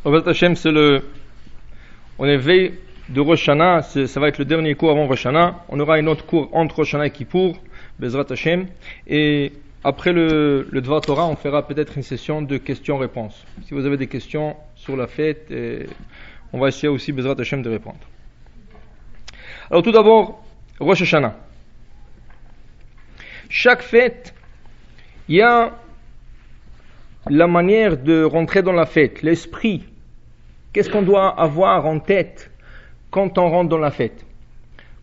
Bezrat Hashem, on est veille de Rosh Hashanah, ça va être le dernier cours avant Rosh Hashanah. On aura un autre cours entre Rosh Hashanah et Kippour, Bezrat Hashem. Et après le Dvar Torah, on fera peut-être une session de questions-réponses. Si vous avez des questions sur la fête, on va essayer aussi, Bezrat Hashem, de répondre. Alors tout d'abord, Rosh Hashanah. Chaque fête, il y a la manière de rentrer dans la fête, l'esprit. Qu'est-ce qu'on doit avoir en tête quand on rentre dans la fête?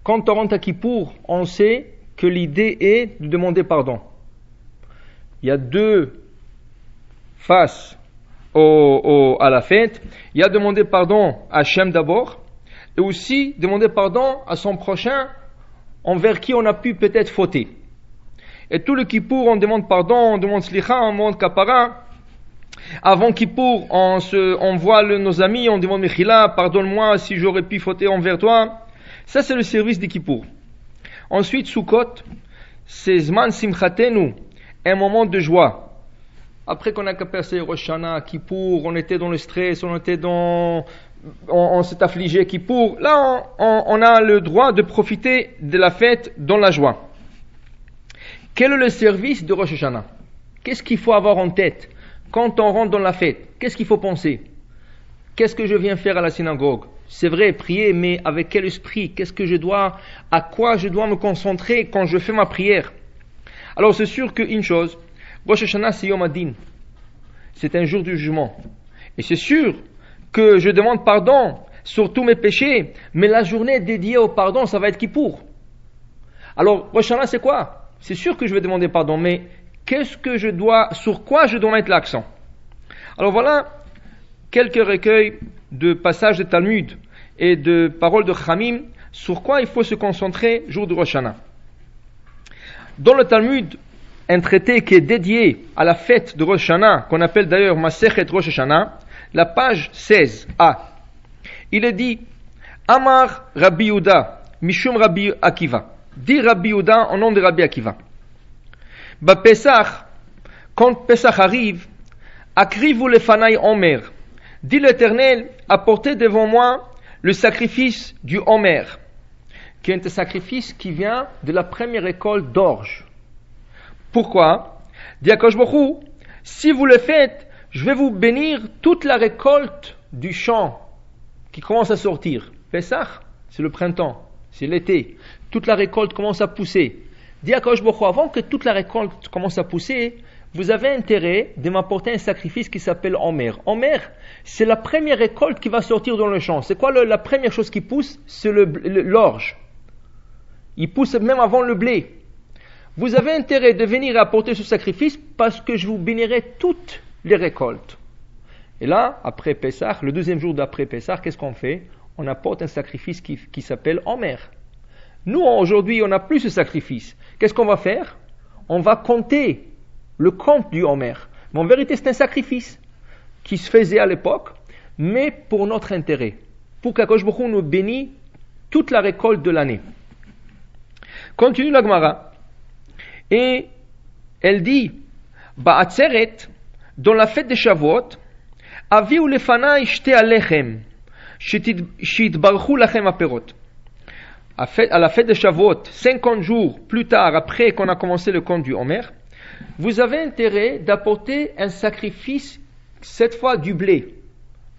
Quand on rentre à Kippour, on sait que l'idée est de demander pardon. Il y a deux faces à la fête. Il y a demander pardon à Hachem d'abord, et aussi demander pardon à son prochain envers qui on a pu peut-être fauter. Et tout le Kippour, on demande pardon, on demande slicha, on demande kapara. Avant Kippour, on voit nos amis, on demande mechila, pardonne-moi si j'aurais pu fauter envers toi. Ça, c'est le service de Kippour. Ensuite, Sukkot, c'est Zman Simchatenu, un moment de joie. Après qu'on a passé Rosh Hashanah, Kippour, on était dans le stress, on s'est affligé Kippour. Là, on a le droit de profiter de la fête dans la joie. Quel est le service de Rosh Hashanah? Qu'est-ce qu'il faut avoir en tête quand on rentre dans la fête? Qu'est-ce qu'il faut penser? Qu'est-ce que je viens faire à la synagogue? C'est vrai, prier, mais avec quel esprit? À quoi je dois me concentrer quand je fais ma prière? Alors c'est sûr qu'une chose, Rosh Hashanah c'est Yom Adin. C'est un jour du jugement. Et c'est sûr que je demande pardon sur tous mes péchés, mais la journée dédiée au pardon, ça va être Kippour. Alors Rosh Hashanah c'est quoi? C'est sûr que je vais demander pardon, mais sur quoi je dois mettre l'accent? Alors voilà quelques recueils de passages de Talmud et de paroles de Chamim sur quoi il faut se concentrer jour de Rosh Hashanah. Dans le Talmud, un traité qui est dédié à la fête de Rosh Hashanah, qu'on appelle d'ailleurs Masechet Rosh Hashanah, la page 16a, il est dit Amar Rabbi Yehuda, Mishum Rabbi Akiva. Dit Rabbi Yehuda au nom de Rabbi Akiva. Ba Pesach, quand Pesach arrive, Akrivu lefanai Omer. Dit l'Éternel, apportez devant moi le sacrifice du Omer, qui est un sacrifice qui vient de la première école d'orge. Pourquoi? Dit Akadosh Baruch Hu, si vous le faites, je vais vous bénir toute la récolte du champ qui commence à sortir. Pesach, c'est le printemps, c'est l'été. Toute la récolte commence à pousser. Dit Akadosh Baruch Hu, avant que toute la récolte commence à pousser, vous avez intérêt de m'apporter un sacrifice qui s'appelle Omer. Omer, c'est la première récolte qui va sortir dans le champ. C'est quoi la première chose qui pousse? C'est l'orge. Il pousse même avant le blé. Vous avez intérêt de venir apporter ce sacrifice parce que je vous bénirai toutes les récoltes. Et là, après Pessah, le deuxième jour d'après Pessah, qu'est-ce qu'on fait? On apporte un sacrifice qui s'appelle Omer. Nous, aujourd'hui, on n'a plus ce sacrifice. Qu'est-ce qu'on va faire? On va compter le compte du Omer. Mais en vérité, c'est un sacrifice qui se faisait à l'époque, mais pour notre intérêt. Pour qu'Akadosh Baruch Hu nous bénisse toute la récolte de l'année. Continue la Gemara. Et elle dit, Ba'atzeret, dans la fête de Shavuot, Aviu lefanai shte alechem, shitbarchu lachem aperot. À la fête de Shavuot, 50 jours plus tard, après qu'on a commencé le compte du Omer, vous avez intérêt d'apporter un sacrifice, cette fois du blé.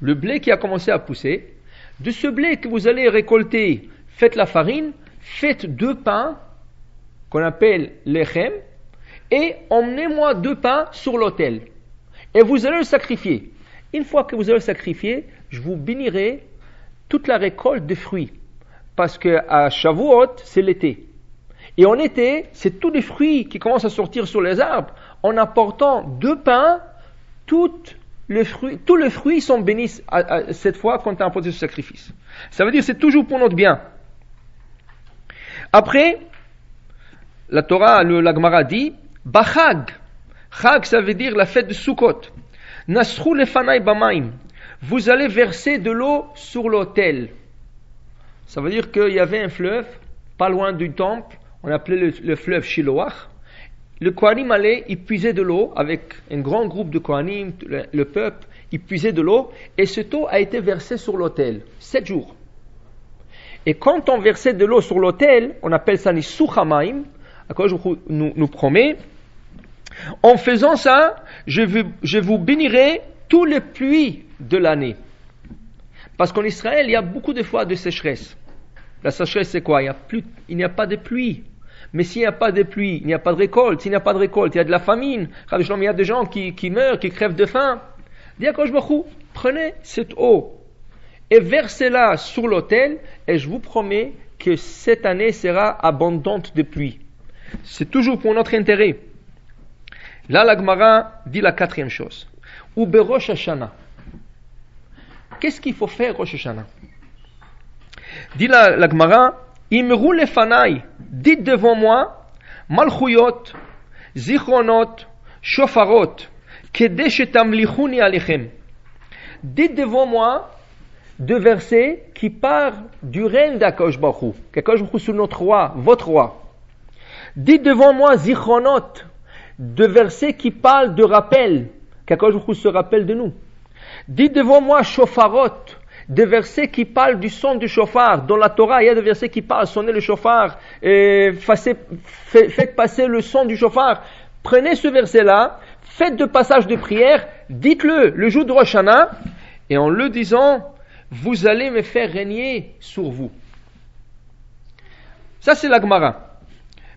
Le blé qui a commencé à pousser. De ce blé que vous allez récolter, faites la farine, faites 2 pains, qu'on appelle lechem, et emmenez-moi 2 pains sur l'autel. Et vous allez le sacrifier. Une fois que vous allez le sacrifier, je vous bénirai toute la récolte de fruits. Parce qu'à Shavuot, c'est l'été. Et en été, c'est tous les fruits qui commencent à sortir sur les arbres. En apportant 2 pains, tous les fruits sont bénis cette fois quand on a apporté ce sacrifice. Ça veut dire que c'est toujours pour notre bien. Après, la Torah, la Gemara dit, Bachag. Chag, ça veut dire la fête de Sukkot. Nasru lefanai bamaim. Vous allez verser de l'eau sur l'autel. Ça veut dire qu'il y avait un fleuve, pas loin du temple, on appelait le fleuve Shiloach. Le Kohanim allait, il puisait de l'eau avec un grand groupe de Kohanim, le peuple, ils puisaient de l'eau, et cette eau a été versée sur l'autel, 7 jours. Et quand on versait de l'eau sur l'autel, on appelle ça Nisuch HaMaim, nous promet, en faisant ça, je vous bénirai tous les pluies de l'année. Parce qu'en Israël, il y a beaucoup de fois de sécheresse. La sécheresse, c'est quoi? Il n'y a pas de pluie. Mais s'il n'y a pas de pluie, il n'y a pas de récolte. S'il n'y a pas de récolte, il y a de la famine. Il y a des gens qui meurent, qui crèvent de faim. Dis à Akadosh Baruch Hu, prenez cette eau et versez-la sur l'autel, et je vous promets que cette année sera abondante de pluie. C'est toujours pour notre intérêt. Là, la Gemara dit la 4e chose. Ou Rosh Hashanah. Qu'est-ce qu'il faut faire Rosh Hashanah? Dit la Gemara, Imru lefanai, dites devant moi, Malchuyot, Zichronot, Shofarot, Kedeh shetamlichuni alechem. Dites devant moi deux versets qui parlent du règne d'Akadosh Baruch Hu, qu'Akadosh Baruch Hu c'est notre roi, votre roi. Dites devant moi Zichronot, deux versets qui parlent de rappel, qu'Akadosh Baruch Hu se rappelle de nous. Dites devant moi Shofarot, des versets qui parlent du son du shofar. Dans la Torah, il y a des versets qui parlent sonner le shofar, faites passer le son du shofar. Prenez ce verset-là, faites de passage de prière, dites-le le jour de Rosh Hashanah, et en le disant, vous allez me faire régner sur vous. Ça, c'est la Gemara.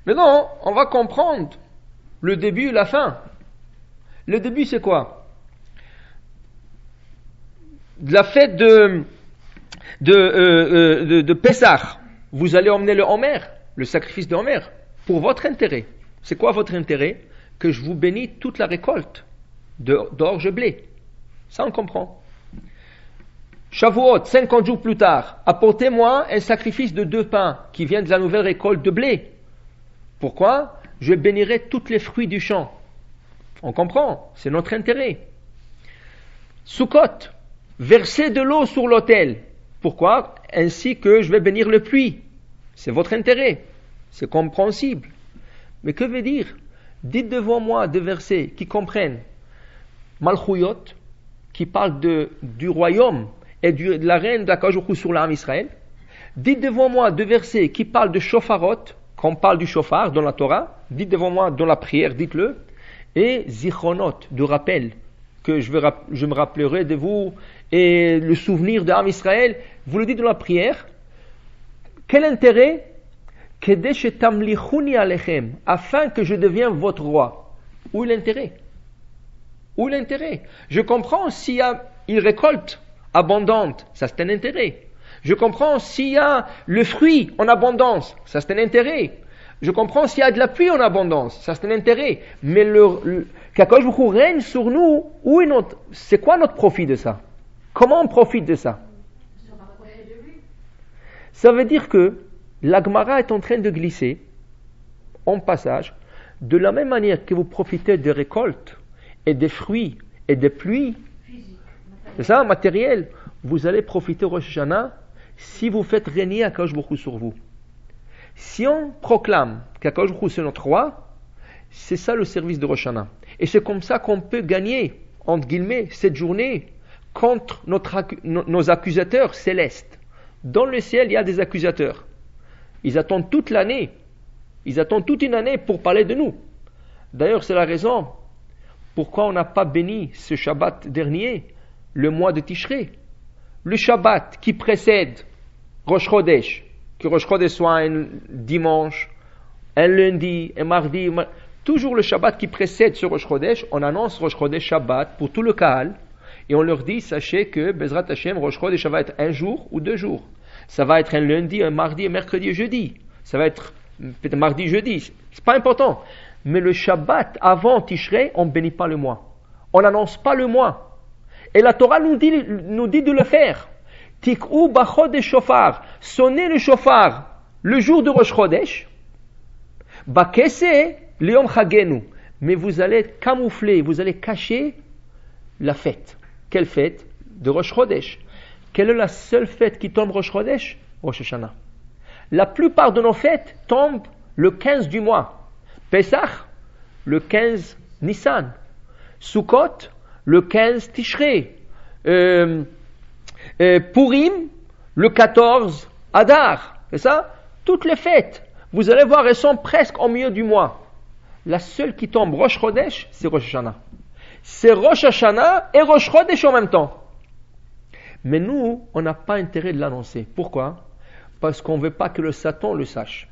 Maintenant, on va comprendre le début et la fin. Le début, c'est quoi? De la fête de Pessah. Vous allez emmener le Homer, le sacrifice de Homer, pour votre intérêt. C'est quoi votre intérêt? Que je vous bénis toute la récolte d'orge et blé. Ça, on comprend. Shavuot, 50 jours plus tard, apportez-moi un sacrifice de 2 pains qui vient de la nouvelle récolte de blé. Pourquoi? Je bénirai tous les fruits du champ. On comprend, c'est notre intérêt. Sukkot, versez de l'eau sur l'autel. Pourquoi? Ainsi que je vais bénir le puits. C'est votre intérêt. C'est compréhensible. Mais que veut dire? Dites devant moi des versets qui comprennent Malchuyot, qui parlent du royaume et de la reine d'Akadosh Baruch Hu sur l'âme Israël. Dites devant moi des versets qui parlent de Shofarot, quand on parle du shofar dans la Torah. Dites devant moi dans la prière, dites-le. Et Zichronot, de rappel, que je me rappellerai de vous, et le souvenir de l'âme Israël. Vous le dites dans la prière. Quel intérêt? Kedeh shetamlichuni alechem, afin que je devienne votre roi. Où est l'intérêt? Où est l'intérêt? Je comprends s'il y a une récolte abondante, ça c'est un intérêt. Je comprends s'il y a le fruit en abondance, ça c'est un intérêt. Je comprends s'il y a de la pluie en abondance, ça c'est un intérêt. Mais qu'Akadosh Baruch Hu règne sur nous, c'est quoi notre profit de ça? Comment on profite de ça? Ça veut dire que la Gemara est en train de glisser en passage, de la même manière que vous profitez des récoltes et des fruits et des pluies, c'est ça, matériel, vous allez profiter au Rosh Hashanah si vous faites régner Akadosh Baruch Hu sur vous. Si on proclame qu'Akadosh Baruch Hu c'est notre roi, c'est ça le service de Rosh Hashanah. Et c'est comme ça qu'on peut gagner, entre guillemets, cette journée contre nos accusateurs célestes. Dans le ciel, il y a des accusateurs. Ils attendent toute l'année. Ils attendent toute une année pour parler de nous. D'ailleurs, c'est la raison pourquoi on n'a pas béni ce Shabbat dernier, le mois de Tishrei. Le Shabbat qui précède Rosh Chodesh, que Rosh Chodesh soit un dimanche, un lundi, un mardi, toujours le Shabbat qui précède ce Rosh Chodesh, on annonce Rosh Chodesh Shabbat pour tout le Kahal, et on leur dit, sachez que Bezrat Hashem, Rosh Chodesh, ça va être un jour ou 2 jours. Ça va être un lundi, un mardi, un mercredi, un jeudi. Ça va être peut-être mardi, jeudi. C'est pas important. Mais le Shabbat, avant Tishrei, on ne bénit pas le mois. On n'annonce pas le mois. Et la Torah nous dit de le faire. Tik'u b'chodesh shofar. Sonnez le shofar le jour de Rosh Chodesh. Ba'keseh leyom chagenu. Mais vous allez camoufler, vous allez cacher la fête. Quelle fête? De Rosh Chodesh. Quelle est la seule fête qui tombe Rosh Chodesh? Rosh Hashanah. La plupart de nos fêtes tombent le 15 du mois. Pesach, le 15 Nissan. Sukkot, le 15 Tishrei. Purim, le 14 Adar. C'est ça? Toutes les fêtes, vous allez voir, elles sont presque au milieu du mois. La seule qui tombe Rosh Chodesh, c'est Rosh Hashanah. C'est Rosh Hashanah et Rosh Chodesh en même temps. Mais nous, on n'a pas intérêt de l'annoncer. Pourquoi? Parce qu'on ne veut pas que le Satan le sache.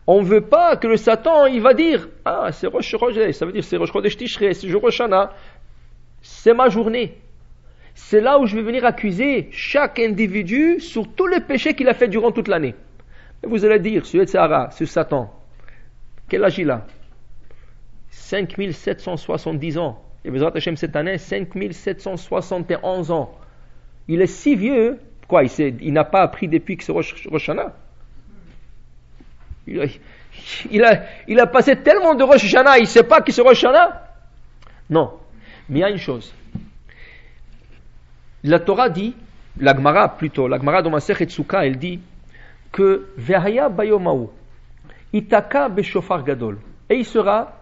On ne veut pas que le Satan, il va dire, ah, c'est Rosh Chodesh, ça veut dire c'est Rosh Chodesh Tishrei, c'est Rosh Hashanah. C'est ma journée. C'est là où je vais venir accuser chaque individu sur tous les péchés qu'il a fait durant toute l'année. Et vous allez dire, ce Yetzirah, ce Satan, quel âge il a? 5770 ans. Et Bezrat Hashem cette année, 5771 ans. Il est si vieux, quoi, il n'a pas appris depuis que c'est Rosh Hashanah. Il a passé tellement de Rosh Hashanah, il ne sait pas que c'est Rosh Hashanah? Non. Mais il y a une chose. La Torah dit, la Gemara dans Masechet Sukkah, elle dit que Ve'haya bayomahu itaka beshofar gadol. Et il sera,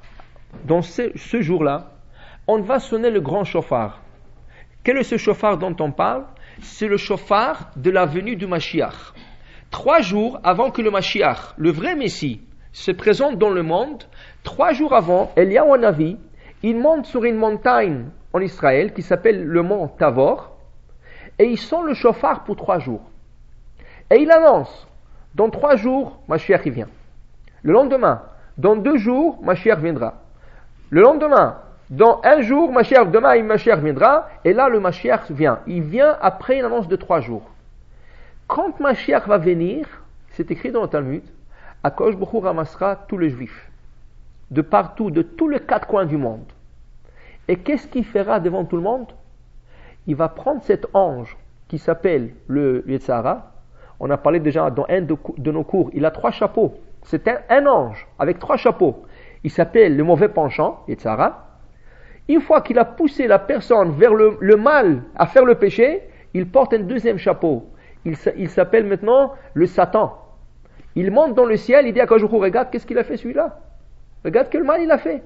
dans ce jour-là, on va sonner le grand chauffard. Quel est ce chauffard dont on parle? C'est le chauffard de la venue du Mashiach. 3 jours avant que le Mashiach, le vrai Messie, se présente dans le monde, 3 jours avant, Eliyahu Hanavi, il monte sur une montagne en Israël qui s'appelle le mont Tavor, et il sent le chauffard pour 3 jours. Et il annonce, dans 3 jours, Mashiach il vient. Le lendemain, dans 2 jours, Mashiach viendra. Le lendemain, dans 1 jour, demain Mashiach viendra, et là le Mashiach vient. Il vient après une annonce de 3 jours. Quand Mashiach va venir, c'est écrit dans le Talmud, Akadosh Baruch Hu ramassera tous les Juifs, de partout, de tous les 4 coins du monde. Et qu'est-ce qu'il fera devant tout le monde? Il va prendre cet ange qui s'appelle le Yetzirah. On a parlé déjà dans un de nos cours, il a 3 chapeaux. C'est un ange avec 3 chapeaux. Il s'appelle le mauvais penchant, Yetzirah. Une fois qu'il a poussé la personne vers le mal, à faire le péché, il porte un deuxième chapeau. Il s'appelle maintenant le Satan. Il monte dans le ciel, il dit à Akadosh Baruch Hu, regarde qu'est-ce qu'il a fait celui-là. Regarde quel mal il a fait.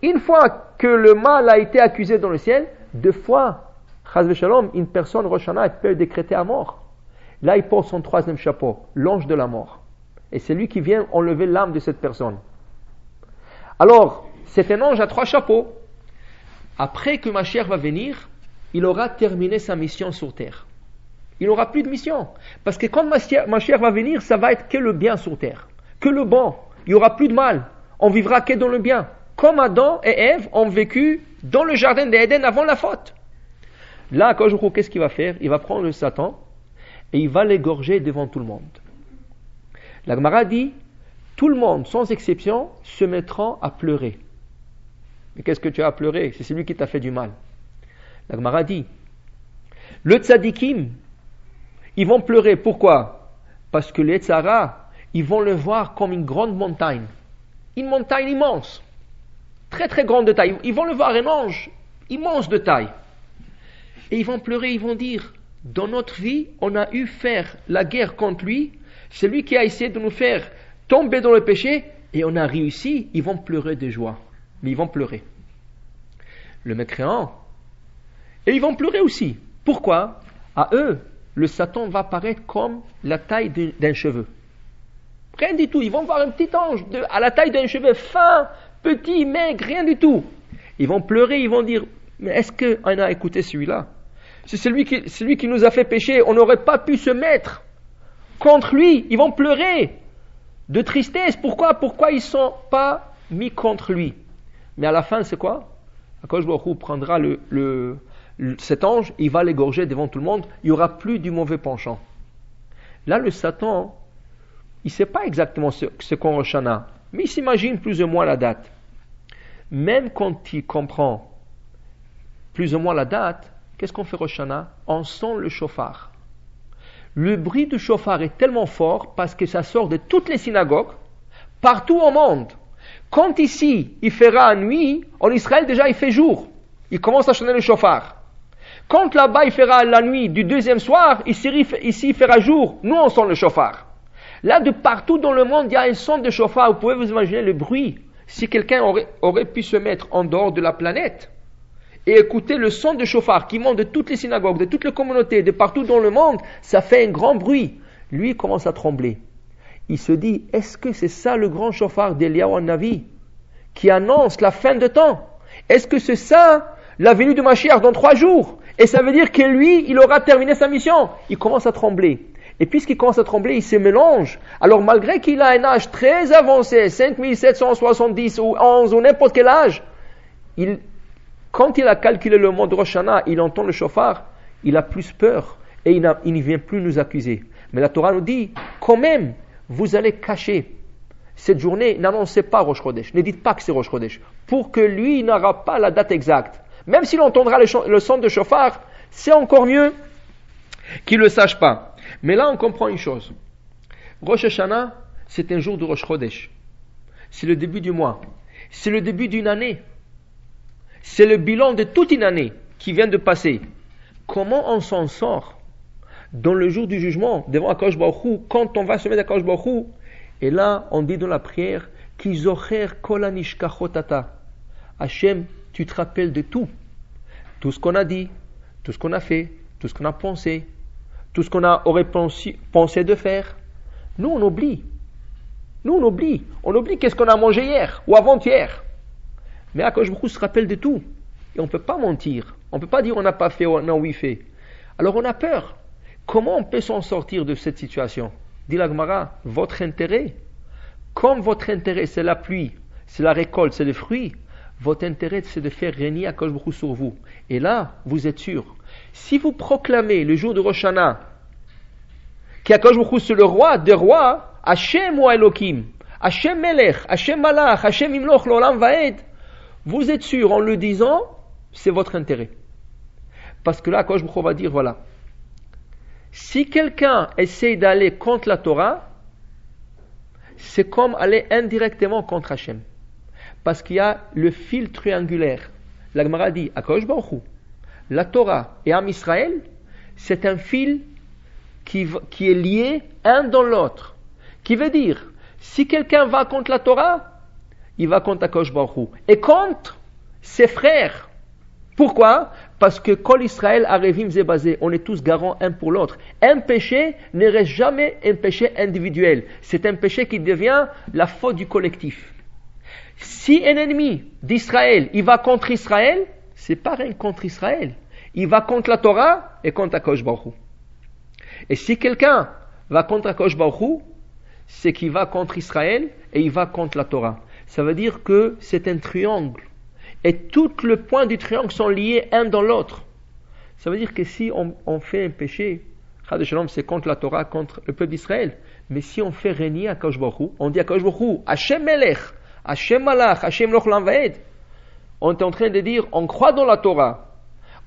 Une fois que le mal a été accusé dans le ciel, 2 fois, Chaz v'Shalom, une personne, Rosh Hashanah, peut décréter à mort. Là, il porte son 3e chapeau, l'ange de la mort. Et c'est lui qui vient enlever l'âme de cette personne. Alors, c'est un ange à 3 chapeaux. Après que Mashiach va venir, il aura terminé sa mission sur terre. Il n'aura plus de mission. Parce que quand Mashiach va venir, ça va être que le bien sur terre. Que le bon. Il n'y aura plus de mal. On vivra que dans le bien. Comme Adam et Ève ont vécu dans le jardin d'Éden avant la faute. Là, qu'est-ce qu'il va faire? Il va prendre le Satan et il va l'égorger devant tout le monde. La Gemara dit, tout le monde, sans exception, se mettront à pleurer. Mais qu'est-ce que tu as à pleurer? C'est celui qui t'a fait du mal. La Gemara dit, le tzadikim, ils vont pleurer. Pourquoi? Parce que les Yetzirah, ils vont le voir comme une grande montagne. Une montagne immense. Très très grande de taille. Ils vont le voir un ange immense de taille. Et ils vont pleurer, ils vont dire, dans notre vie, on a eu faire la guerre contre lui. C'est lui qui a essayé de nous faire tomber dans le péché. Et on a réussi. Ils vont pleurer de joie. Mais ils vont pleurer. Le mécréant. Et ils vont pleurer aussi. Pourquoi? À eux, le Satan va paraître comme la taille d'un cheveu. Rien du tout. Ils vont voir un petit ange à la taille d'un cheveu fin, petit, maigre, rien du tout. Ils vont pleurer, ils vont dire, mais est-ce qu'on a écouté celui-là? C'est celui qui nous a fait pécher. On n'aurait pas pu se mettre contre lui. Ils vont pleurer de tristesse. Pourquoi ils ne sont pas mis contre lui? Mais à la fin, c'est quoi? Akadosh Baruch Hu prendra cet ange, il va l'égorger devant tout le monde. Il n'y aura plus du mauvais penchant. Là, le Satan, il ne sait pas exactement ce qu'on Rosh Hashanah, mais il s'imagine plus ou moins la date. Même quand il comprend plus ou moins la date, qu'est-ce qu'on fait Rosh Hashanah? On sent le chauffard. Le bruit du chauffard est tellement fort parce que ça sort de toutes les synagogues, partout au monde. Quand ici, il fera nuit, en Israël déjà il fait jour. Il commence à sonner le chauffard. Quand là-bas il fera la nuit du 2e soir, ici il fera jour. Nous on sent le chauffard. Là de partout dans le monde il y a un son de chauffard. Vous pouvez vous imaginer le bruit. Si quelqu'un aurait pu se mettre en dehors de la planète et écouter le son de chauffard qui monte de toutes les synagogues, de toutes les communautés, de partout dans le monde, ça fait un grand bruit. Lui commence à trembler. Il se dit, est-ce que c'est ça le grand chauffard d'Eliyahu Hanavi qui annonce la fin de temps? Est-ce que c'est ça la venue du Mashiach dans 3 jours? Et ça veut dire que lui, il aura terminé sa mission. Il commence à trembler. Et puisqu'il commence à trembler, il se mélange. Alors malgré qu'il a un âge très avancé, 5770 ou 11 ou n'importe quel âge, quand il a calculé le mot de Rosh Hashanah, il entend le chauffard, il a plus peur et il ne vient plus nous accuser. Mais la Torah nous dit, quand même, vous allez cacher cette journée, n'annoncez pas Rosh Chodesh, ne dites pas que c'est Rosh Chodesh, pour que lui n'aura pas la date exacte. Même s'il entendra le son de chauffard, c'est encore mieux qu'il ne le sache pas. Mais là, on comprend une chose. Rosh Hashanah, c'est un jour de Rosh Chodesh. C'est le début du mois. C'est le début d'une année. C'est le bilan de toute une année qui vient de passer. Comment on s'en sort dans le jour du jugement, devant Akadosh Baruch Hu, quand on va se mettre à Akadosh Baruch Hu? Et là, on dit dans la prière, Ki zocher kol hanishkachotata. Hachem, tu te rappelles de tout. Tout ce qu'on a dit, tout ce qu'on a fait, tout ce qu'on a pensé, tout ce qu'on aurait pensé de faire. Nous, on oublie. On oublie qu'est-ce qu'on a mangé hier ou avant-hier. Mais Akadosh Baruch Hu se rappelle de tout. Et on ne peut pas mentir. On ne peut pas dire on n'a pas fait, on a oui fait. Alors on a peur. Comment on peut s'en sortir de cette situation? Dit la Gemara, votre intérêt, comme votre intérêt c'est la pluie, c'est la récolte, c'est les fruits, votre intérêt c'est de faire régner Akadosh Baruch Hu sur vous. Et là, vous êtes sûr. Si vous proclamez le jour de Rosh Hashanah qu'Akadosh Baruch Hu c'est le roi des rois, Hashem ou Elohim, Hashem Melech, Hashem Malach, Hashem Imloch l'Olam Vaed, vous êtes sûr en le disant, c'est votre intérêt. Parce que là, Akadosh Baruch Hu va dire, voilà, si quelqu'un essaie d'aller contre la Torah, c'est comme aller indirectement contre Hashem. Parce qu'il y a le fil triangulaire. La Gemara dit, Akadosh Baruch Hu, la Torah et Am Israël, c'est un fil qui est lié un dans l'autre. Qui veut dire, si quelqu'un va contre la Torah, il va contre Akadosh Baruch Hu. Et contre ses frères. Pourquoi? Parce que Kol Israël Arevim Zebazé, on est tous garants un pour l'autre. Un péché ne reste jamais un péché individuel. C'est un péché qui devient la faute du collectif. Si un ennemi d'Israël, il va contre Israël, c'est pas rien contre Israël. Il va contre la Torah et contre Akadosh Baruch Hu. Et si quelqu'un va contre Akadosh Baruch Hu, c'est qu'il va contre Israël et il va contre la Torah. Ça veut dire que c'est un triangle. Et tous les points du triangle sont liés un dans l'autre. Ça veut dire que si on fait un péché, c'est contre la Torah, contre le peuple d'Israël. Mais si on fait régner Akadosh Baruch Hu, on dit Akadosh Baruch Hu, Hashem Melech, Hashem Malach, Hashem Loch Lamvaed. On est en train de dire, on croit dans la Torah.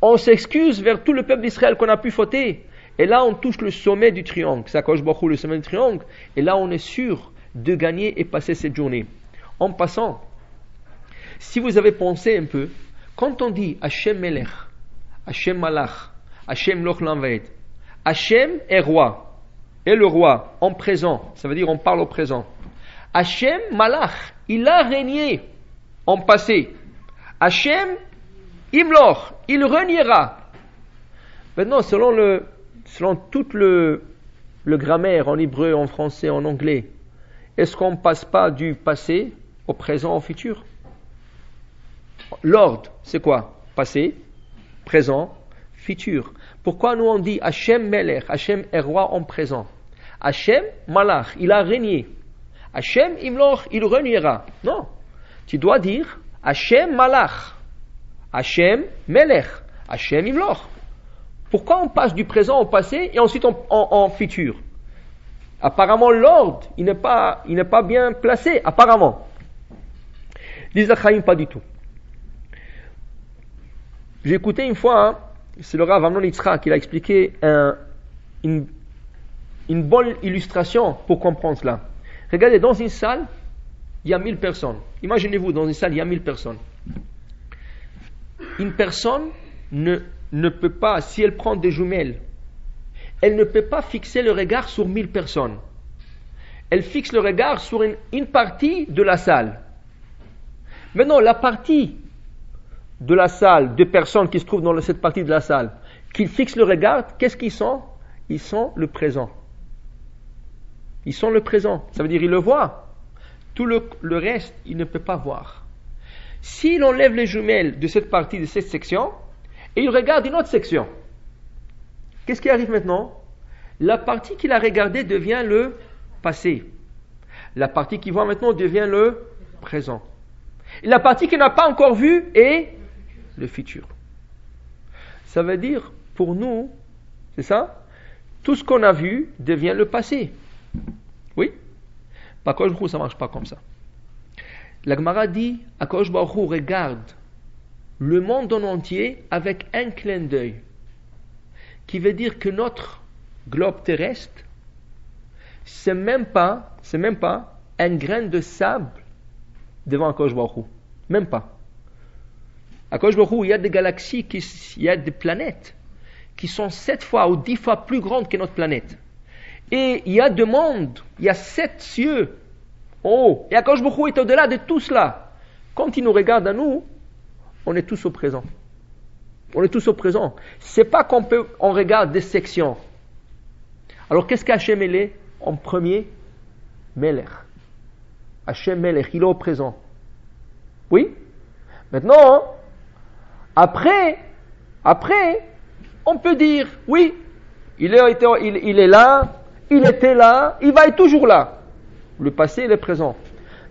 On s'excuse vers tout le peuple d'Israël qu'on a pu fauter. Et là, on touche le sommet du triangle. C'est Akadosh Baruch Hu, le sommet du triangle. Et là, on est sûr de gagner et passer cette journée. En passant, si vous avez pensé un peu, quand on dit Hashem Melech, Hashem Malach, Hashem Loch Lamvaed, Hashem est roi. Et le roi, en présent, ça veut dire on parle au présent. Hashem Malach, il a régné en passé. Hashem Imloch, il régnera. Maintenant, selon toute le grammaire en hébreu, en français, en anglais, est-ce qu'on ne passe pas du passé au présent, au futur? L'ordre, c'est quoi? Passé, présent, futur. Pourquoi nous on dit Hashem Melech, Hashem est roi en présent? Hashem Malach, il a régné. Hashem Imloch, il régnera. Non. Tu dois dire Hashem Malach, Hashem Melech, Hashem Imloch. Pourquoi on passe du présent au passé et ensuite en futur? Apparemment, l'ordre, il n'est pas bien placé, apparemment. Les Achaïm, pas du tout. J'ai écouté une fois, c'est le Rav Amnon Yitzhak qui a expliqué une bonne illustration pour comprendre cela. Regardez, dans une salle, il y a 1000 personnes. Imaginez-vous, dans une salle, il y a 1000 personnes. Une personne ne peut pas, si elle prend des jumelles, elle ne peut pas fixer le regard sur 1000 personnes. Elle fixe le regard sur une partie de la salle. Maintenant, la partie de la salle, de personnes qui se trouvent dans cette partie de la salle, qu'ils fixent le regard, qu'est-ce qu'ils sont? Ils sont le présent. Ils sont le présent. Ça veut dire qu'ils le voient. Tout le reste, il ne peut pas voir. S'il enlève les jumelles de cette partie, de cette section, et il regarde une autre section, qu'est-ce qui arrive maintenant? La partie qu'il a regardée devient le passé. La partie qu'il voit maintenant devient le présent. Et la partie qu'il n'a pas encore vue est le futur. Ça veut dire, pour nous, c'est ça? Tout ce qu'on a vu devient le passé. Oui? Akadosh Baruch Hu, ça ne marche pas comme ça. La Gemara dit, Akadosh Baruch Hu regarde le monde en entier avec un clin d'œil, qui veut dire que notre globe terrestre, c'est même pas un grain de sable devant Akadosh Baruch Hu. Même pas. Akadosh Baruch Hu, il y a des galaxies, il y a des planètes qui sont 7 fois ou 10 fois plus grandes que notre planète. Et il y a deux mondes, il y a 7 cieux en haut. Et Akadosh Baruch Hu est au-delà de tout cela. Quand il nous regarde à nous, on est tous au présent. On est tous au présent. C'est pas on regarde des sections. Alors qu'est-ce qu'Hachem est en premier? Melech. Hachem Melech, il est au présent. Oui? Maintenant, après, on peut dire, oui, il est là, il était là, il va être toujours là. Le passé et le présent.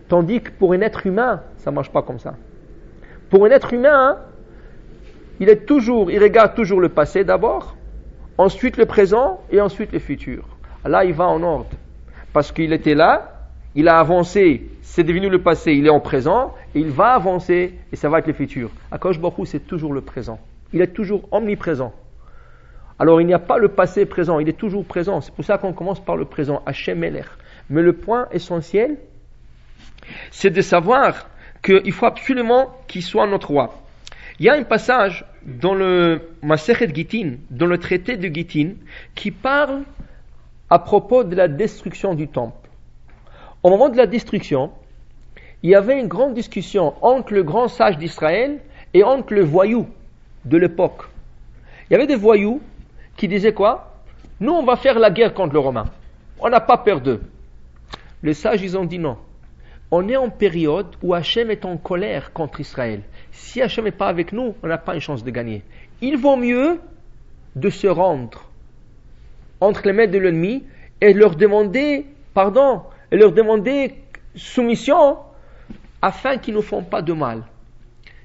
Tandis que pour un être humain, ça ne marche pas comme ça. Pour un être humain, il regarde toujours le passé d'abord, ensuite le présent et ensuite le futur. Là, il va en ordre. Parce qu'il était là, il a avancé, c'est devenu le passé, il est en présent, et il va avancer, et ça va être le futur. Akadosh Baruch Hu, c'est toujours le présent. Il est toujours omniprésent. Alors il n'y a pas le passé présent, il est toujours présent. C'est pour ça qu'on commence par le présent, Hachem Melech. Mais le point essentiel, c'est de savoir qu'il faut absolument qu'il soit notre roi. Il y a un passage dans le Masechet Gittin, dans le traité de Gittin, qui parle à propos de la destruction du temple. Au moment de la destruction, il y avait une grande discussion entre le grand sage d'Israël et entre le voyou de l'époque. Il y avait des voyous qui disaient quoi? Nous, on va faire la guerre contre les Romains. On n'a pas peur d'eux. Les sages, ils ont dit non. On est en période où Hachem est en colère contre Israël. Si Hachem n'est pas avec nous, on n'a pas une chance de gagner. Il vaut mieux de se rendre entre les mains de l'ennemi et leur demander pardon, et leur demander soumission afin qu'ils ne font pas de mal.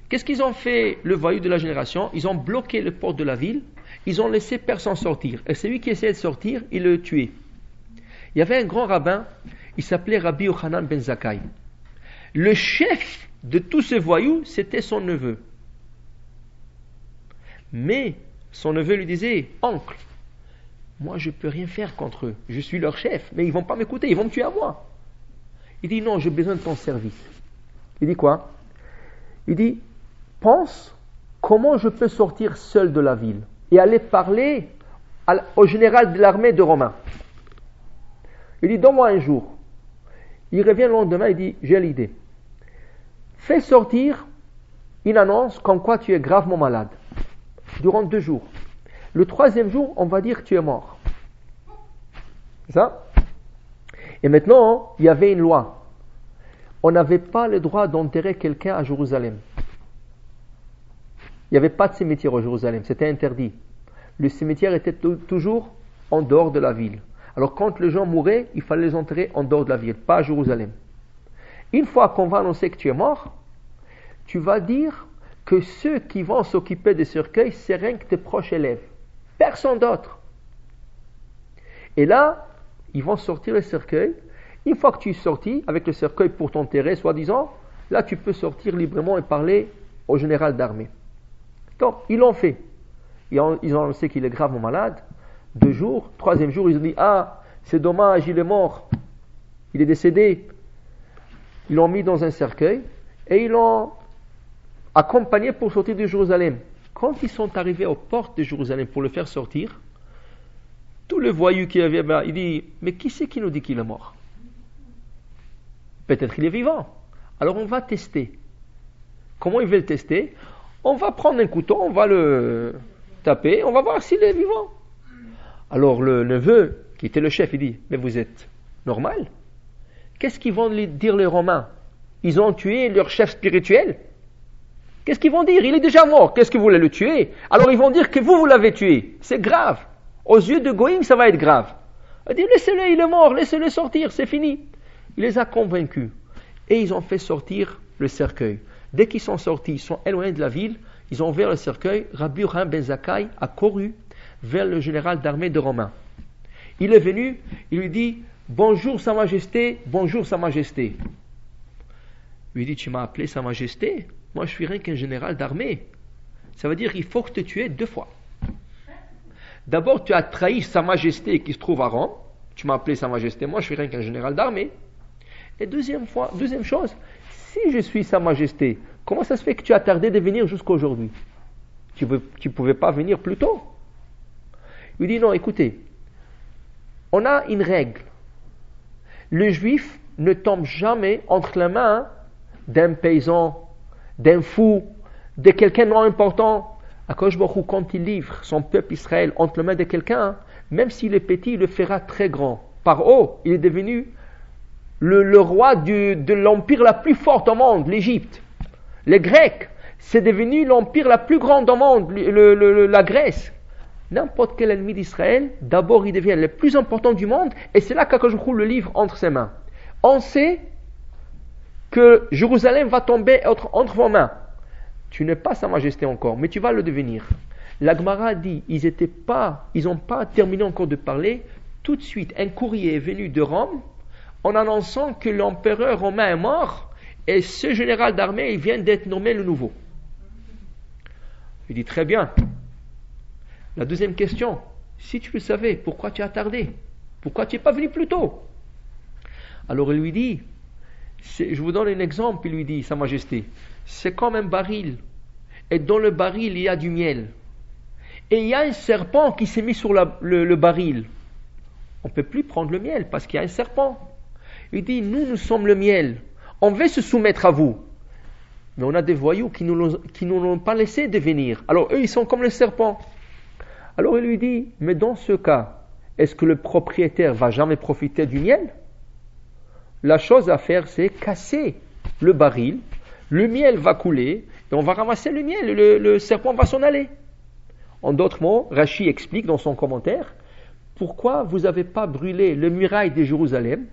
Qu'est-ce qu'ils ont fait, le voyou de la génération? Ils ont bloqué le port de la ville, ils ont laissé personne sortir. Et celui qui essayait de sortir, il le tuait. Il y avait un grand rabbin, il s'appelait Rabbi Yochanan ben Zakkai. Le chef de tous ces voyous, c'était son neveu. Mais son neveu lui disait, oncle, moi je ne peux rien faire contre eux, je suis leur chef, mais ils ne vont pas m'écouter, ils vont me tuer à moi. Il dit, non, j'ai besoin de ton service. Il dit quoi? Il dit, pense comment je peux sortir seul de la ville et aller parler au général de l'armée de Romains. Il dit, donne-moi un jour. Il revient le lendemain, il dit, j'ai l'idée. Fais sortir une annonce comme quoi tu es gravement malade. Durant 2 jours. Le 3e jour, on va dire que tu es mort. C'est ça? Et maintenant, il y avait une loi. On n'avait pas le droit d'enterrer quelqu'un à Jérusalem. Il n'y avait pas de cimetière à Jérusalem, c'était interdit. Le cimetière était toujours en dehors de la ville. Alors quand les gens mouraient, il fallait les enterrer en dehors de la ville, pas à Jérusalem. Une fois qu'on va annoncer que tu es mort, tu vas dire que ceux qui vont s'occuper des cercueils, c'est rien que tes proches élèves. Personne d'autre. Et là, ils vont sortir le cercueil. Une fois que tu es sorti avec le cercueil pour t'enterrer, soi-disant, là tu peux sortir librement et parler au général d'armée. Donc, ils l'ont fait. Ils ont annoncé qu'il est gravement malade. 2 jours, 3e jour, ils ont dit, ah, c'est dommage, il est mort. Il est décédé. Ils l'ont mis dans un cercueil et ils l'ont accompagné pour sortir de Jérusalem. Quand ils sont arrivés aux portes de Jérusalem pour le faire sortir, tout le voyou qui avait là, il dit, mais qui c'est qui nous dit qu'il est mort? Peut-être qu'il est vivant. Alors on va tester. Comment ils veulent tester? On va prendre un couteau, on va le taper, on va voir s'il est vivant. Alors le neveu, qui était le chef, il dit, mais vous êtes normal? Qu'est-ce qu'ils vont dire les Romains? Ils ont tué leur chef spirituel? Qu'est-ce qu'ils vont dire? Il est déjà mort, qu'est-ce que vous voulez le tuer? Alors ils vont dire que vous l'avez tué. C'est grave. Aux yeux de Goïm, ça va être grave. Il dit, laissez-le, il est mort, laissez-le sortir, c'est fini. Il les a convaincus. Et ils ont fait sortir le cercueil. Dès qu'ils sont sortis, ils sont éloignés de la ville, ils ont ouvert le cercueil. Rabbi Yochanan ben Zakkai a couru vers le général d'armée de Romains. Il est venu, il lui dit, bonjour Sa Majesté, bonjour Sa Majesté. Il lui dit, tu m'as appelé Sa Majesté? Moi je suis rien qu'un général d'armée. Ça veut dire qu'il faut que te tuer 2 fois. D'abord tu as trahi Sa Majesté qui se trouve à Rome. Tu m'as appelé Sa Majesté, moi je suis rien qu'un général d'armée. Et deuxième chose, si je suis Sa Majesté, comment ça se fait que tu as tardé de venir jusqu'à aujourd'hui? Tu ne pouvais pas venir plus tôt? Il dit non, écoutez, on a une règle. Le juif ne tombe jamais entre les mains d'un paysan, d'un fou, de quelqu'un non important. Akadosh Baruch Hu, quand il livre son peuple Israël entre les mains de quelqu'un, même s'il est petit, il le fera très grand. Par haut, il est devenu le roi de l'empire la plus forte au monde, l'Égypte. Les Grecs, c'est devenu l'empire la plus grande au monde, la Grèce. N'importe quel ennemi d'Israël, d'abord il devient le plus important du monde, et c'est là qu'Akadosh Baruch Hu le livre entre ses mains. On sait que Jérusalem va tomber entre vos mains. Tu n'es pas Sa Majesté encore, mais tu vas le devenir. La Gemara dit, ils n'ont pas terminé encore de parler. Tout de suite, un courrier est venu de Rome en annonçant que l'empereur romain est mort et ce général d'armée il vient d'être nommé le nouveau. Il dit très bien. La deuxième question, si tu le savais, pourquoi tu as tardé? Pourquoi tu n'es pas venu plus tôt? Alors il lui dit, je vous donne un exemple, il lui dit, Sa Majesté, c'est comme un baril, et dans le baril il y a du miel, et il y a un serpent qui s'est mis sur le baril. On ne peut plus prendre le miel parce qu'il y a un serpent. Il dit, nous sommes le miel, on veut se soumettre à vous, mais on a des voyous qui nous l'ont pas laissé devenir. Alors eux ils sont comme le serpent. Alors il lui dit, mais dans ce cas, est-ce que le propriétaire va jamais profiter du miel? La chose à faire, c'est casser le baril, le miel va couler, et on va ramasser le miel, le serpent va s'en aller. En d'autres mots, Rashi explique dans son commentaire, pourquoi vous n'avez pas brûlé les murailles de Jérusalem?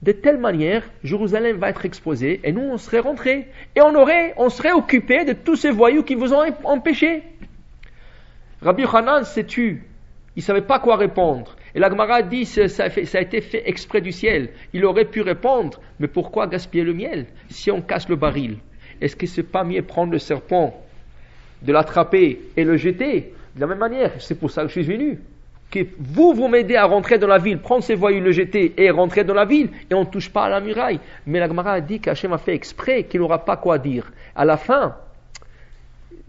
De telle manière, Jérusalem va être exposée, et nous on serait rentrés, et on serait occupés de tous ces voyous qui vous ont empêché. Rabbi Yochanan s'est tu, il ne savait pas quoi répondre. Et la Gemara dit, ça a été fait exprès du ciel. Il aurait pu répondre, mais pourquoi gaspiller le miel si on casse le baril? Est-ce que c'est pas mieux prendre le serpent, de l'attraper et le jeter? De la même manière, c'est pour ça que je suis venu. Que vous m'aidez à rentrer dans la ville, prendre ces voyous, le jeter et rentrer dans la ville, et on ne touche pas à la muraille. Mais la Gemara a dit qu'Hachem a fait exprès, qu'il n'aura pas quoi dire. À la fin,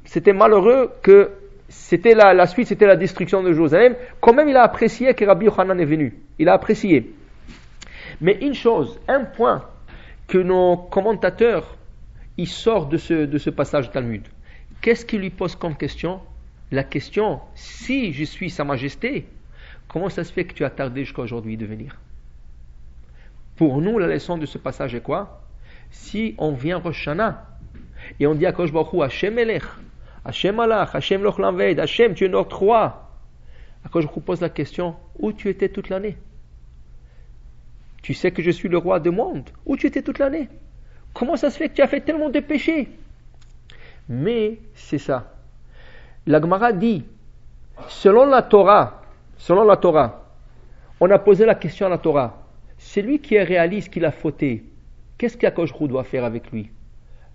c'était malheureux que la suite, c'était la destruction de Jérusalem. Quand même, il a apprécié que Rabbi Yochanan est venu. Il a apprécié. Mais une chose, un point que nos commentateurs, ils sortent de ce passage du Talmud. Qu'est-ce qu'il lui pose comme question? La question, si je suis Sa Majesté, comment ça se fait que tu as tardé jusqu'à aujourd'hui de venir? Pour nous, la leçon de ce passage est quoi? Si on vient Rosh Hashanah et on dit à Akadosh Baruch Hu, Hashem Melech, Hashem Alach, Hashem Loch Lamved, Hashem, tu es notre roi. Akadosh Baruch Hu pose la question, où tu étais toute l'année? Tu sais que je suis le roi du monde. Où tu étais toute l'année? Comment ça se fait que tu as fait tellement de péchés? Mais c'est ça. La Gemara dit, selon la Torah, on a posé la question à la Torah. C'est lui qui réalise qu'il a fauté. Qu'est-ce qu'Akadosh Baruch Hu doit faire avec lui?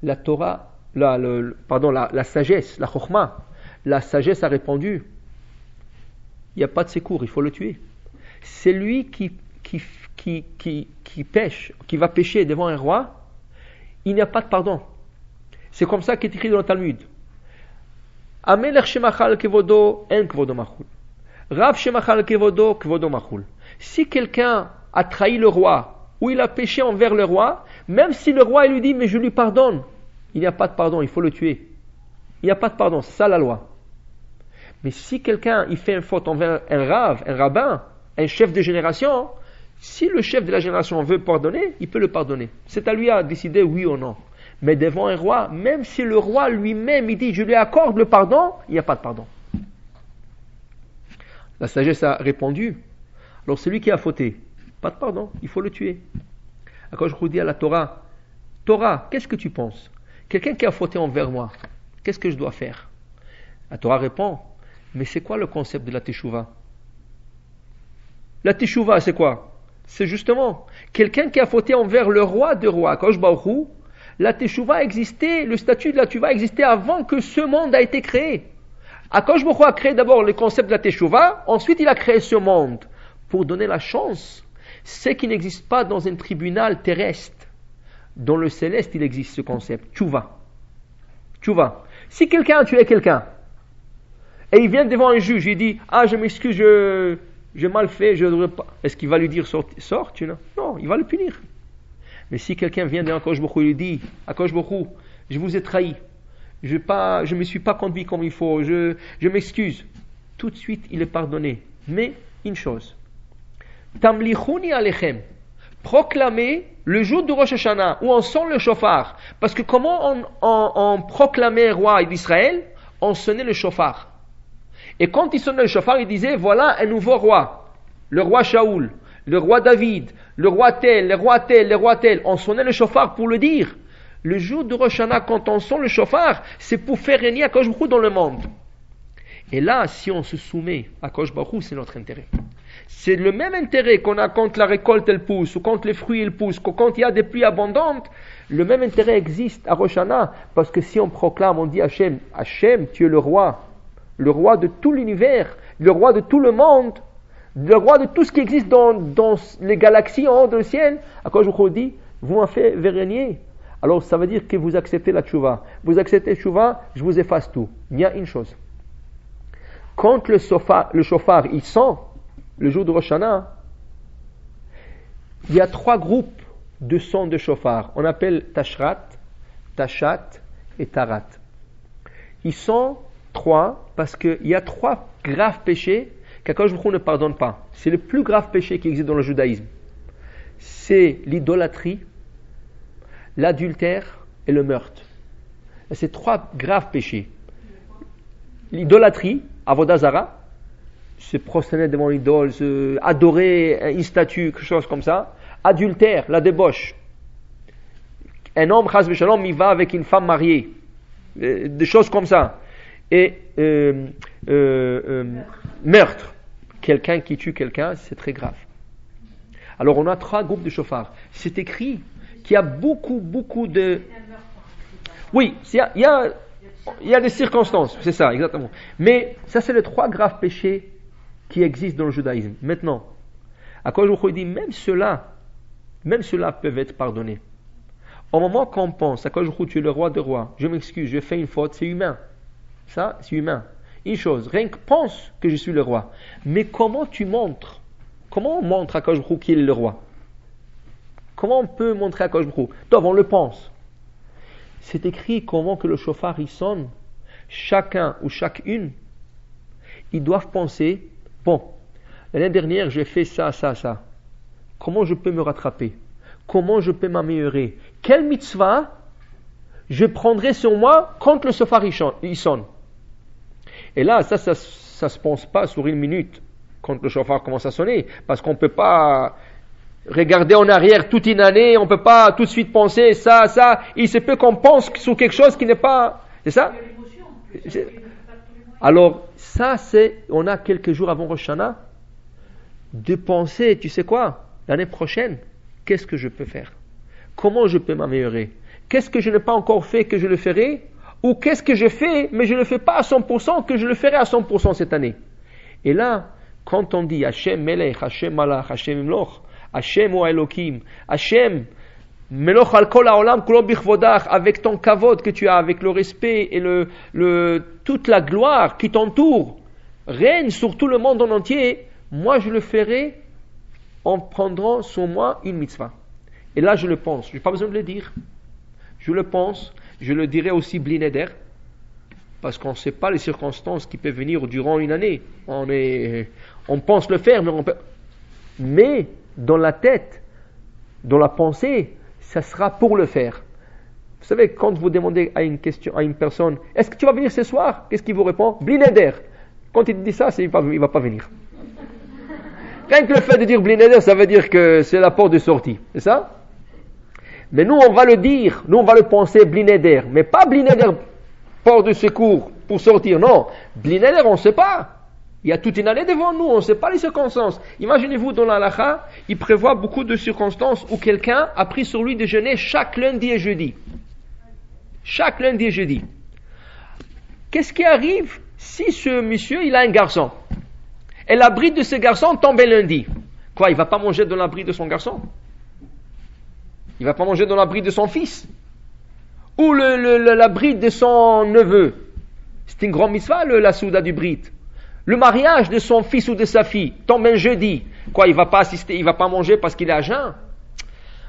La Torah, la sagesse, la chokhma, la sagesse a répondu, il n'y a pas de secours, il faut le tuer. C'est lui qui pêche, qui va pécher devant un roi, il n'y a pas de pardon. C'est comme ça qu'est écrit dans le Talmud. Amelech shemachal kevodo en kvodo machul. Rav shemachal kevodo kvodo machul. Si quelqu'un a trahi le roi, ou il a péché envers le roi, même si le roi lui dit, mais je lui pardonne, il n'y a pas de pardon, il faut le tuer. il n'y a pas de pardon, c'est ça la loi. Mais si quelqu'un il fait une faute envers un rave, un rabbin, un chef de génération, si le chef de la génération veut pardonner, il peut le pardonner. C'est à lui à décider oui ou non. Mais devant un roi, même si le roi lui-même il dit je lui accorde le pardon, il n'y a pas de pardon. La sagesse a répondu. Alors celui qui a fauté, pas de pardon, il faut le tuer. Quand je vous dis à la Torah, Torah, qu'est-ce que tu penses? Quelqu'un qui a fauté envers moi, qu'est-ce que je dois faire? La Torah répond, mais c'est quoi le concept de la teshuva? La teshuva, c'est quoi? C'est justement quelqu'un qui a fauté envers le roi de rois, Akadosh Baruch Hu. La teshuva existait, le statut de la teshuva existait avant que ce monde a été créé. Akadosh Baruch Hu a créé d'abord le concept de la teshuva, ensuite il a créé ce monde pour donner la chance. C'est qu'il n'existe pas dans un tribunal terrestre. Dans le céleste, il existe ce concept, teshuva. Teshuva. Si quelqu'un a tué quelqu'un, et il vient devant un juge, il dit, ah je m'excuse, j'ai mal fait, je ne devrais pas. Est-ce qu'il va lui dire, sors, tu non, il va le punir. Mais si quelqu'un vient devant Akadosh Baruch Hu, il lui dit, Akadosh Baruch Hu, je vous ai trahi, je ne me suis pas conduit comme il faut, je m'excuse. Tout de suite, il est pardonné. Mais, une chose, Tamlichuni alechem, proclamer le jour de Rosh Hashanah, où on sonne le shofar. Parce que comment on proclamait roi d'Israël? On sonnait le shofar. Et quand il sonnait le shofar, il disait, voilà un nouveau roi. Le roi Shaoul, le roi David, le roi tel, le roi tel, le roi tel. On sonnait le shofar pour le dire. Le jour de Rosh Hashanah, quand on sonne le shofar, c'est pour faire régner Akadosh Baruch Hu dans le monde. Et là, si on se soumet à Akadosh Baruch Hu, c'est notre intérêt. C'est le même intérêt qu'on a quand la récolte elle pousse, ou quand les fruits ils poussent, ou quand il y a des pluies abondantes. Le même intérêt existe à Rosh Hashanah, parce que si on proclame, on dit Hachem, Hachem, tu es le roi de tout l'univers, le roi de tout le monde, le roi de tout ce qui existe dans les galaxies en haut du ciel. À quoi je vous dis, vous m'avez fait régner. Alors ça veut dire que vous acceptez la tchouva. Vous acceptez la tchouva, je vous efface tout. Il y a une chose. Quand le shofar il sent, le jour de Rosh Hashanah, il y a 3 groupes de sons de shofar. On appelle Tashrat, Tashat et Tarat. Ils sont 3 parce qu'il y a 3 graves péchés qu'Akadosh Baruch Hu ne pardonne pas. C'est le plus grave péché qui existe dans le judaïsme. C'est l'idolâtrie, l'adultère et le meurtre. Et c'est 3 graves péchés. L'idolâtrie, Avodah Zara, se prosterner devant l'idole, adorer une statue, quelque chose comme ça. Adultère, la débauche. Un homme, chas v'shalom, il va avec une femme mariée. Des choses comme ça. Et meurtre. Quelqu'un qui tue quelqu'un, c'est très grave. Alors on a 3 groupes de shofar. C'est écrit qu'il y a beaucoup de... Oui, il y a des circonstances, c'est ça, exactement. Mais ça, c'est les 3 graves péchés qui existent dans le judaïsme. Maintenant, à quoi je vous dis, même ceux-là peuvent être pardonnés. Au moment qu'on pense, à quoi je vous dis, tu es le roi des rois, je m'excuse, je fais une faute, c'est humain. Ça, c'est humain. Une chose, rien que pense que je suis le roi. Mais comment tu montres? Comment on montre à Akadosh Baruch Hu qu'il est le roi? Comment on peut montrer à Akadosh Baruch Hu? Donc, on le pense. C'est écrit comment que le shofar il sonne. Chacun ou chacune, ils doivent penser, bon, l'année dernière j'ai fait ça. Comment je peux me rattraper? Comment je peux m'améliorer? Quelle mitzvah je prendrai sur moi quand le shofar il sonne? Et là, ça se pense pas sur une minute quand le shofar commence à sonner, parce qu'on peut pas regarder en arrière toute une année, on peut pas tout de suite penser ça. Il se peut qu'on pense sur quelque chose qui n'est pas, c'est ça? Alors, ça on a quelques jours avant Rosh Hashanah, de penser, tu sais quoi? L'année prochaine, qu'est-ce que je peux faire? Comment je peux m'améliorer? Qu'est-ce que je n'ai pas encore fait que je le ferai? Ou qu'est-ce que je fais, mais je ne le fais pas à 100%, que je le ferai à 100% cette année? Et là, quand on dit Hashem Melech, Hashem Malach, Hashem Imloch, Hashem ou Elohim, Hashem Meloch al kol haolam kulo bichvodach, avec ton kavod que tu as, avec le respect et toute la gloire qui t'entoure, règne sur tout le monde en entier, moi je le ferai en prendant sur moi une mitzvah. Et là je le pense, je n'ai pas besoin de le dire. Je le pense, je le dirai aussi bli neder. parce qu'on ne sait pas les circonstances qui peuvent venir durant une année. On pense le faire, mais dans la tête, dans la pensée, ça sera pour le faire. Vous savez, quand vous demandez à une personne, est-ce que tu vas venir ce soir? Qu'est-ce qu'il vous répond? Blinéder. Quand il dit ça, il va pas venir. Rien que le fait de dire blinéder, ça veut dire que c'est la porte de sortie. C'est ça? Mais nous, on va le dire, nous, on va le penser blinéder. Mais pas blinéder, porte de secours pour sortir. Non. Blinéder, on ne sait pas. Il y a toute une année devant nous, on ne sait pas les circonstances. Imaginez-vous, dans la halakha, il prévoit beaucoup de circonstances où quelqu'un a pris sur lui de jeûner chaque lundi et jeudi. Chaque lundi et jeudi. Qu'est-ce qui arrive si ce monsieur, il a un garçon? Et la bride de ce garçon tombe lundi. Quoi, il ne va pas manger dans la bride de son garçon? Il ne va pas manger dans la bride de son fils? Ou la bride de son neveu? C'est une grande mitzvah, la souda du bride. Le mariage de son fils ou de sa fille tombe un jeudi. Quoi, il ne va pas assister, il ne va pas manger parce qu'il est à jeun?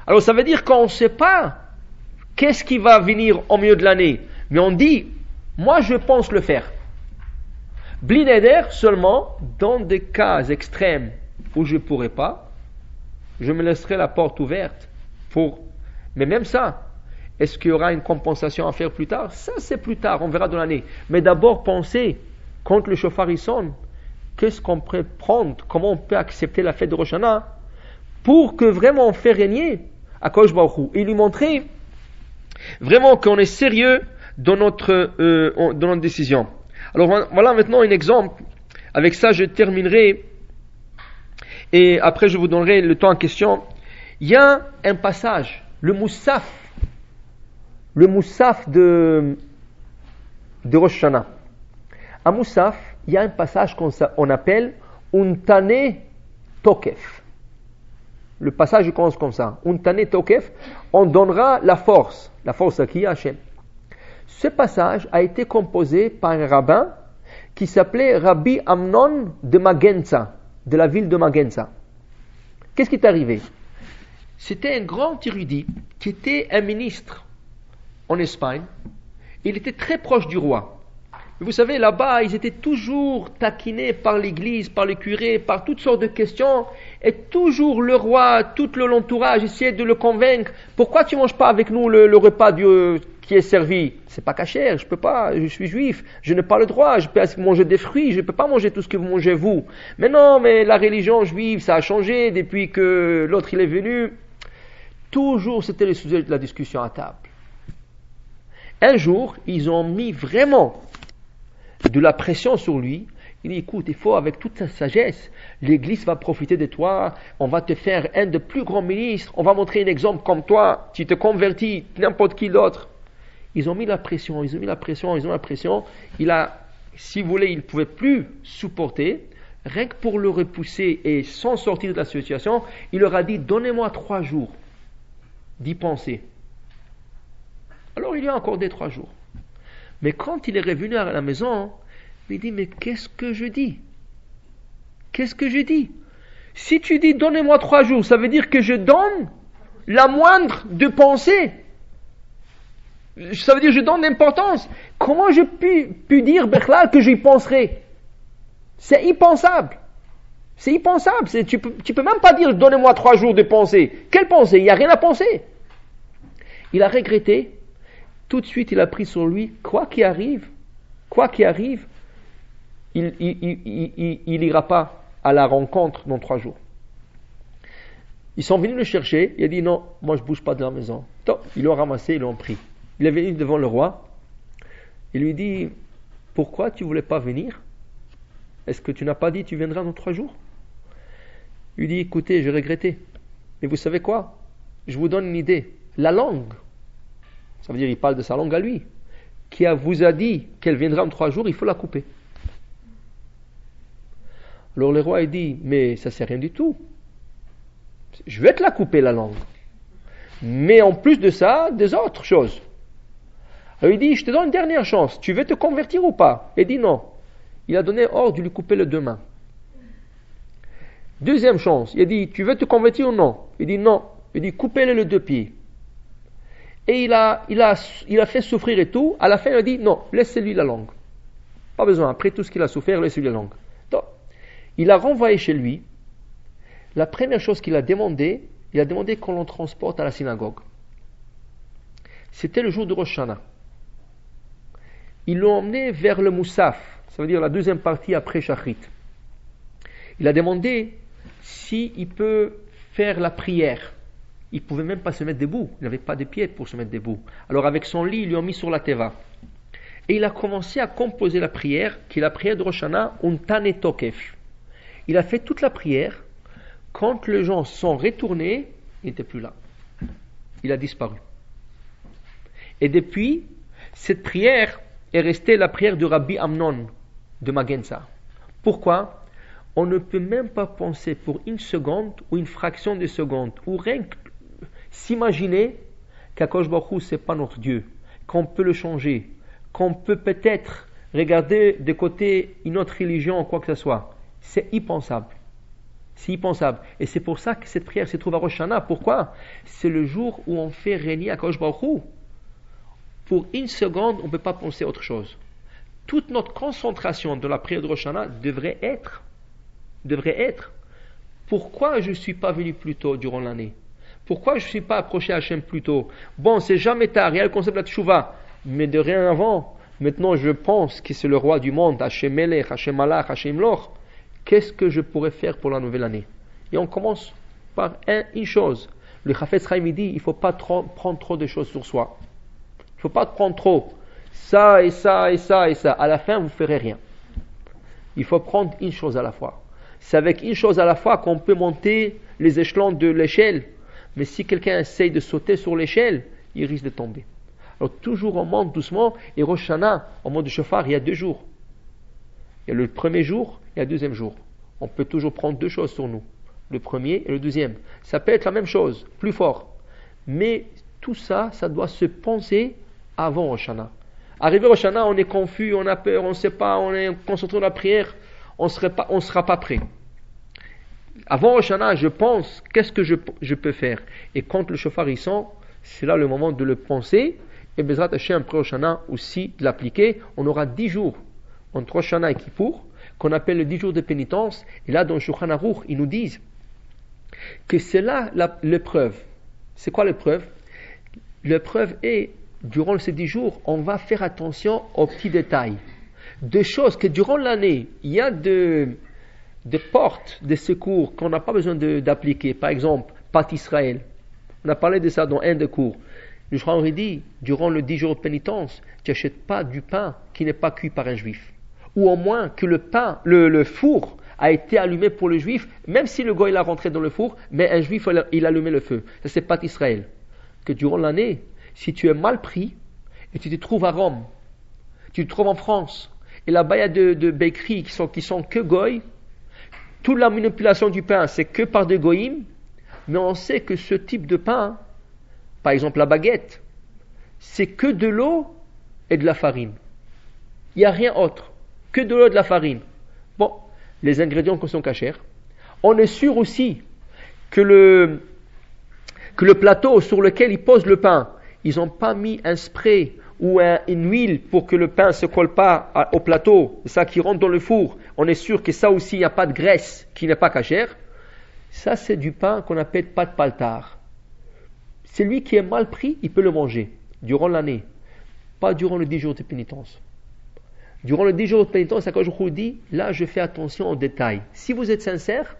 Alors ça veut dire qu'on ne sait pas qu'est-ce qui va venir au milieu de l'année. Mais on dit, moi je pense le faire. Blinéder seulement dans des cas extrêmes où je ne pourrai pas, je me laisserai la porte ouverte pour... Mais même ça, est-ce qu'il y aura une compensation à faire plus tard? Ça c'est plus tard, on verra dans l'année. Mais d'abord pensez, quand le chauffard il sonne, qu'est-ce qu'on peut prendre, comment on peut accepter la fête de Rosh Hashanah pour que vraiment on fait régner à Kadosh Baruch Hu et lui montrer vraiment qu'on est sérieux dans notre décision. Alors voilà maintenant un exemple. Avec ça, je terminerai et après je vous donnerai le temps en question. Il y a un passage, le Moussaf de Rosh Hashanah. À Moussaf, il y a un passage qu'on appelle Untane Tokef. Le passage commence comme ça. Untane Tokef, on donnera la force à qui? À Hachem. Ce passage a été composé par un rabbin qui s'appelait Rabbi Amnon de Magenza, de la ville de Magenza. Qu'est-ce qui est arrivé? C'était un grand érudit qui était un ministre en Espagne. Il était très proche du roi. Vous savez, là-bas, ils étaient toujours taquinés par l'église, par les curés, par toutes sortes de questions. Et toujours le roi, tout l'entourage essayait de le convaincre. Pourquoi tu ne manges pas avec nous le repas qui est servi? C'est pas cachère, je peux pas, je suis juif, je n'ai pas le droit, je peux manger des fruits, je ne peux pas manger tout ce que vous mangez vous. Mais non, mais la religion juive, ça a changé depuis que l'autre il est venu. Toujours, c'était le sujet de la discussion à table. Un jour, ils ont mis vraiment de la pression sur lui. Il dit, écoute, il faut avec toute sa sagesse, l'église va profiter de toi, on va te faire un des plus grands ministres, on va montrer un exemple comme toi, tu te convertis, n'importe qui d'autre. Ils ont mis la pression. Si vous voulez, il ne pouvait plus supporter, rien que pour le repousser et sans sortir de la situation, il leur a dit, donnez-moi 3 jours d'y penser. Alors il lui a accordé 3 jours. Mais quand il est revenu à la maison, il dit, mais qu'est-ce que je dis? Si tu dis, donnez-moi 3 jours, ça veut dire que je donne la moindre de pensée. Ça veut dire que je donne l'importance. Comment je puis dire, Bechlal, que j'y penserai? C'est impensable. Tu peux même pas dire, donnez-moi 3 jours de pensée. Quelle pensée? Il n'y a rien à penser. Il a regretté. Tout de suite, il a pris sur lui, quoi qu'il arrive, il n'ira pas à la rencontre dans 3 jours. Ils sont venus le chercher, il a dit non, moi je ne bouge pas de la maison. Donc, ils l'ont ramassé, ils l'ont pris. Il est venu devant le roi, il lui dit, pourquoi tu ne voulais pas venir? Est-ce que tu n'as pas dit tu viendras dans 3 jours? Il lui dit, écoutez, j'ai regretté. Mais vous savez quoi? Je vous donne une idée. La langue, ça veut dire il parle de sa langue à lui, qui vous a dit qu'elle viendra en 3 jours, il faut la couper. Alors le roi il dit, mais ça c'est rien du tout. Je vais te la couper la langue. Mais en plus de ça, des autres choses. Alors il dit, je te donne une dernière chance, tu veux te convertir ou pas? Il dit non. Il a donné ordre de lui couper les 2 mains. Deuxième chance, il a dit, tu veux te convertir ou non? Il dit non. Il dit, coupez-le les 2 pieds. Et il a fait souffrir et tout. À la fin, il a dit, non, laissez-lui la langue. Pas besoin. Après tout ce qu'il a souffert, laissez-lui la langue. Donc, il a renvoyé chez lui. La première chose qu'il a demandé, il a demandé qu'on l'en transporte à la synagogue. C'était le jour de Rosh Hashanah. Ils l'ont emmené vers le Moussaf, ça veut dire la deuxième partie après Shachrit. Il a demandé s'il peut faire la prière. Il ne pouvait même pas se mettre debout, il n'avait pas de pieds pour se mettre debout. Alors avec son lit, ils lui ont mis sur la teva. Et il a commencé à composer la prière, qui est la prière de Rosh Hashanah, Untane Tokef. Il a fait toute la prière. Quand les gens sont retournés, il n'était plus là. Il a disparu. Et depuis, cette prière est restée la prière de Rabbi Amnon de Magenza. Pourquoi? On ne peut même pas penser pour une seconde ou une fraction de seconde ou rien que s'imaginer qu'Akadosh Baruch Hu c'est pas notre Dieu, qu'on peut le changer, qu'on peut peut-être regarder de côté une autre religion ou quoi que ce soit. C'est impensable. C'est impensable. Et c'est pour ça que cette prière se trouve à Rosh Hashanah. Pourquoi? C'est le jour où on fait régner Akadosh Baruch Hu. Pour une seconde, on ne peut pas penser à autre chose. Toute notre concentration de la prière de Rosh Hashanah devrait être pourquoi je ne suis pas venu plus tôt durant l'année? Pourquoi je ne suis pas approché à Hachem plus tôt? Bon, c'est jamais tard, il y a le concept de la tchouva, mais de rien avant. Maintenant, je pense que c'est le roi du monde, Hachem Melech, Hachem Malach, Hachem Loch. Qu'est-ce que je pourrais faire pour la nouvelle année? Et on commence par une chose. Le Chafetz Chaim dit, il ne faut pas prendre trop de choses sur soi. Il ne faut pas prendre trop. Ça et ça et ça et ça. À la fin, vous ne ferez rien. Il faut prendre une chose à la fois. C'est avec une chose à la fois qu'on peut monter les échelons de l'échelle. Mais si quelqu'un essaye de sauter sur l'échelle, il risque de tomber. Alors toujours on monte doucement. Et Rosh Hashanah, en mode de shofar, il y a 2 jours. Il y a le premier jour et le deuxième jour. On peut toujours prendre 2 choses sur nous. Le premier et le deuxième. Ça peut être la même chose, plus fort. Mais tout ça, ça doit se penser avant Rosh Hashanah. Arrivé Rosh Hashanah, on est confus, on a peur, on ne sait pas, on est concentré dans la prière, on ne sera pas prêt. Avant Rosh Hashanah, je pense, qu'est-ce que je peux faire? Et quand le shofar y sonne, c'est là le moment de le penser. Et Bezrat Hashem, après Rosh Hashanah, aussi de l'appliquer. On aura 10 jours entre Rosh Hashanah et Kippour, qu'on appelle les 10 jours de pénitence. Et là, dans le Shulchan Aruch, ils nous disent que c'est là l'épreuve. C'est quoi l'épreuve? L'épreuve est, durant ces 10 jours, on va faire attention aux petits détails. Des choses que durant l'année, il y a des portes de secours qu'on n'a pas besoin d'appliquer. Par exemple, Pat Israël. On a parlé de ça dans un des cours. Le Shulchan Aruch dit, durant le 10 jours de pénitence, tu n'achètes pas du pain qui n'est pas cuit par un juif. Ou au moins que le pain, le four a été allumé pour le juif, même si le goy il a rentré dans le four, mais un juif il a allumé le feu. Ça c'est Pat Israël. Que durant l'année, si tu es mal pris, et tu te trouves à Rome, tu te trouves en France, et là-bas il y a de bakeries qui sont que goy, toute la manipulation du pain c'est que par des goyim, mais on sait que ce type de pain, par exemple la baguette, c'est que de l'eau et de la farine. Il n'y a rien autre, que de l'eau et de la farine. Bon, les ingrédients qui sont cachers. On est sûr aussi que le plateau sur lequel ils posent le pain, ils n'ont pas mis un spray ou une huile pour que le pain ne se colle pas au plateau, ça qui rentre dans le four. On est sûr que ça aussi, il n'y a pas de graisse qui n'est pas cachère. Ça, c'est du pain qu'on appelle pas de paltar. Celui qui est mal pris, il peut le manger durant l'année, pas durant les 10 jours de pénitence. Durant les 10 jours de pénitence, quand je vous dis, là, je fais attention aux détails. Si vous êtes sincère,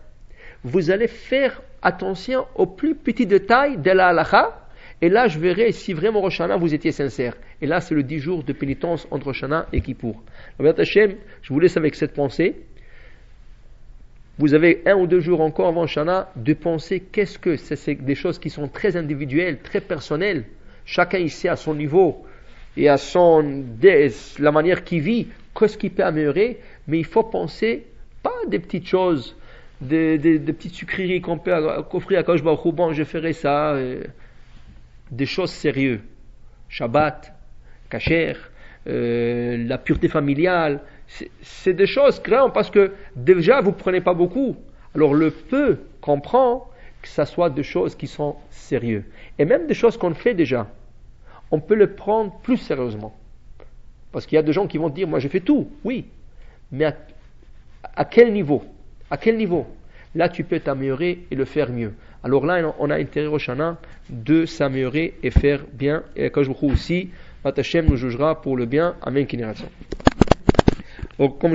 vous allez faire attention aux plus petits détails de la halakha, et là, je verrai si vraiment Rosh Hashanah, vous étiez sincère. Et là, c'est le 10 jours de pénitence entre Rosh Hashanah et Kippour. Alors, Hachem, je vous laisse avec cette pensée. Vous avez 1 ou 2 jours encore avant Rosh Hashanah de penser qu'est-ce que c'est des choses qui sont très individuelles, très personnelles. Chacun ici à son niveau et à la manière qu'il vit, qu'est-ce qu'il peut améliorer, mais il faut penser pas des petites choses, des petites sucreries qu'on peut offrir à Kadosh Baruch Hu, bon je ferai ça, des choses sérieuses, Shabbat, Kasher, la pureté familiale, c'est des choses grandes parce que déjà vous prenez pas beaucoup, alors le peu qu'on prend, que ça soit des choses qui sont sérieuses, et même des choses qu'on fait déjà, on peut le prendre plus sérieusement. Parce qu'il y a des gens qui vont te dire, moi je fais tout, oui. Mais à quel niveau? À quel niveau? Là, tu peux t'améliorer et le faire mieux. Alors là, on a intérêt au Shana de s'améliorer et faire bien. Et quand je vous aussi, Hashem nous jugera pour le bien. Amen. Donc, comme